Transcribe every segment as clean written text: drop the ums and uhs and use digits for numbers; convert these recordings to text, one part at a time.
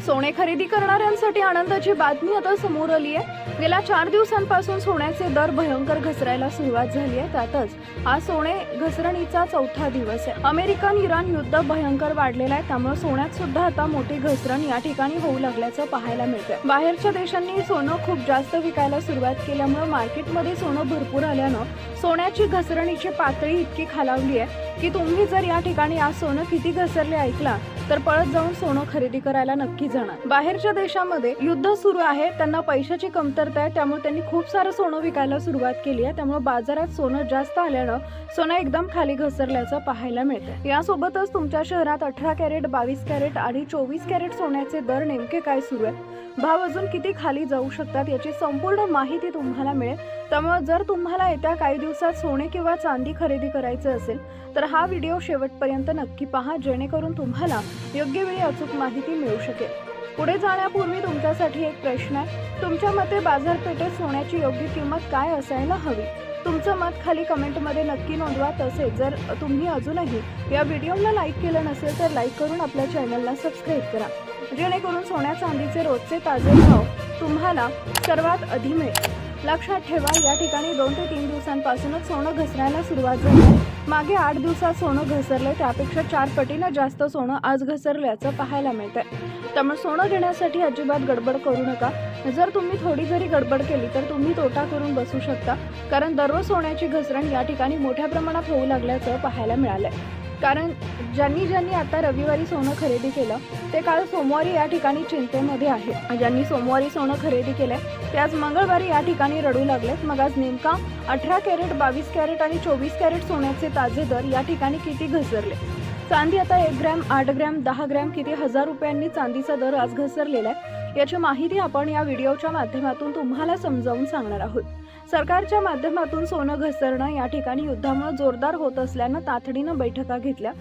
सोने खरेदी करणाऱ्यांसाठी आनंदाची बातमी आता समोर आली आहे। गेल्या 4 दिवसांपासून सोन्याचे दर भयंकर घसरायला सुरुवात झाली आहे। त्यातच हा सोने घसरणीचा चौथा दिवस आहे। अमेरिकन-इराण युद्ध भयंकर वाढलेलं आहे, त्यामुळे सोन्यात सुद्धा आता मोठी घसरण या ठिकाणी होऊ लागल्याचं पाहायला मिळतंय। बाहेरच्या देशांनी सोनं खूप जास्त विकायला सुरुवात केल्यामुळे मार्केटमध्ये सोनं भरपूर आल्यानं सोन्याची घसरणीची पातळी इतकी खालावली आहे की तुम्ही जर या ठिकाणी आज सोनं किती घसरले ऐकला तर पळत जाऊन सोनं खरेदी करायला नक्की जाणार। बाहेरच्या देशांमध्ये युद्ध सुरू आहे, त्यांना पैशाची कमतरता आहे, त्यामुळे त्यांनी खूप सारं सोनं विकायला सुरुवात केली आहे। त्यामुळे बाजारात सोनं जास्त आल्यानं सोनं एकदम खाली घसरल्याचं पाहायला मिळतं। यासोबतच तुमच्या शहरात 18 कॅरेट, 22 कॅरेट आणि 24 कॅरेट सोन्याचे दर नेमके काय सुरू आहेत, भाव अजून किती खाली जाऊ शकतात याची संपूर्ण माहिती तुम्हाला मिळेल। त्यामुळे जर तुम्हाला येत्या काही दिवसात सोने किंवा चांदी खरेदी करायचं असेल तर हा व्हिडिओ शेवटपर्यंत नक्की पहा, जेणेकरून तुम्हाला योग्य वेळी अचूक माहिती मिळू शकेल। पुढे जाण्यापूर्वी तुमच्यासाठी एक प्रश्न आहे, तुमच्या मते बाजारपेठेत सोन्याची योग्य किंमत काय असायला हवी? तुमचं मत खाली कमेंटमध्ये नक्की नोंदवा। तसेच जर तुम्ही अजूनही या व्हिडिओला लाईक केलं नसेल तर लाईक करून आपल्या चॅनलला सबस्क्राईब करा, जेणेकरून सोन्या चांदीचे रोजचे ताजे भाव तुम्हाला सर्वात आधी मिळेल। लक्षात ठेवा, या ठिकाणी 2 ते 3 दिवसांपासूनच सोनं घसरायला सुरुवात झाली। मागे 8 दिवसात सोनं घसरले, त्यापेक्षा 4 पटीनं जास्त सोनं आज घसरल्याचं पाहायला मिळतंय। त्यामुळे सोनं घेण्यासाठी अजिबात गडबड करू नका। जर तुम्ही थोडी जरी गडबड केली तर तुम्ही तोटा करून बसू शकता, कारण दररोज सोन्याची घसरण या ठिकाणी मोठ्या प्रमाणात होऊ लागल्याचं पाहायला मिळालंय। कारण ज्यांनी आता रविवारी सोनं खरेदी केलं ते काल सोमवारी या ठिकाणी चिंतेमध्ये आहे। ज्यांनी सोमवारी सोनं खरेदी केलंय ते आज मंगळवारी या ठिकाणी रडू लागलेत। मग आज नेमका 18 कॅरेट, 22 कॅरेट आणि 24 कॅरेट सोन्याचे ताजे दर या ठिकाणी किती घसरले? चांदी आता 1 ग्रॅम, 8 ग्रॅम, 10 ग्रॅम किती हजार रुपयांनी चांदीचा दर आज घसरलेला आहे याची माहिती आपण या व्हिडिओच्या माध्यमातून तुम्हाला समजावून सांगणार आहोत। सरकारच्या माध्यमातून सोनं घसरणं या ठिकाणी युद्धामुळे जोरदार होत असल्यानं तातडीनं बैठका घेतल्या।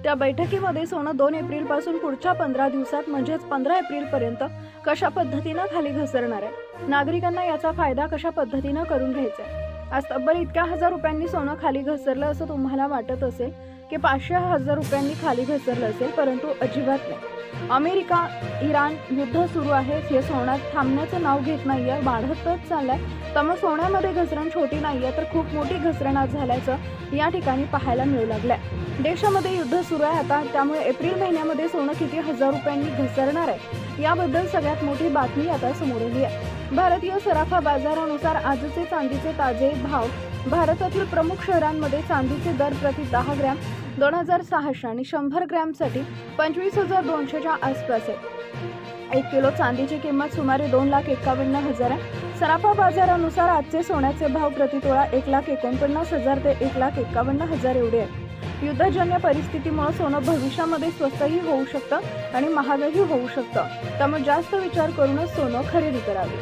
त्या बैठकीमध्ये सोनं 2 एप्रिल पासून पुढच्या 15 दिवसात म्हणजेच 15 एप्रिल पर्यंत कशा पद्धतीनं खाली घसरणार आहे, नागरिकांना याचा फायदा कशा पद्धतीनं करून घ्यायचा आहे। आज तब्बल इतक्या हजार रुपयांनी सोनं खाली घसरलं असं तुम्हाला वाटत असेल की 500,000 रुपयांनी खाली घसरलं असेल, परंतु अजिबात नाही। अमेरिका इराण युद्ध सुरू आहे, हे सोन्यात थांबण्याचं नाव घेत नाहीये, वाढतच चाललंय। त्यामुळे सोन्यामध्ये घसरण छोटी नाहीये तर खूप मोठी घसरण आज झाल्याचं या ठिकाणी पाहायला मिळू लागलंय। देशामध्ये युद्ध सुरू आहे आता, त्यामुळे एप्रिल महिन्यामध्ये सोनं किती हजार रुपयांनी घसरणार आहे याबद्दल सगळ्यात मोठी बातमी आता समोर आली आहे। भारतीय सराफा बाजारानुसार आजचे चांदीचे ताजे भाव भारतातील प्रमुख शहरांमध्ये चांदीचे दर प्रति 10 ग्रॅम 2600 आणि 100 ग्रॅमसाठी 25,200च्या आसपास आहे। 1 किलो चांदीची किंमत सुमारे 2,51,000 आहे। सराफा बाजारानुसार आजचे सोन्याचे भाव प्रति तोळा 1,49,000 ते 1,51,000 एवढे आहेत। युद्धजन्य परिस्थितीमुळे सोनं भविष्यामध्ये स्वस्तही होऊ शकतं आणि महागही होऊ शकतं, त्यामुळे जास्त विचार करूनच सोनं खरेदी करावे।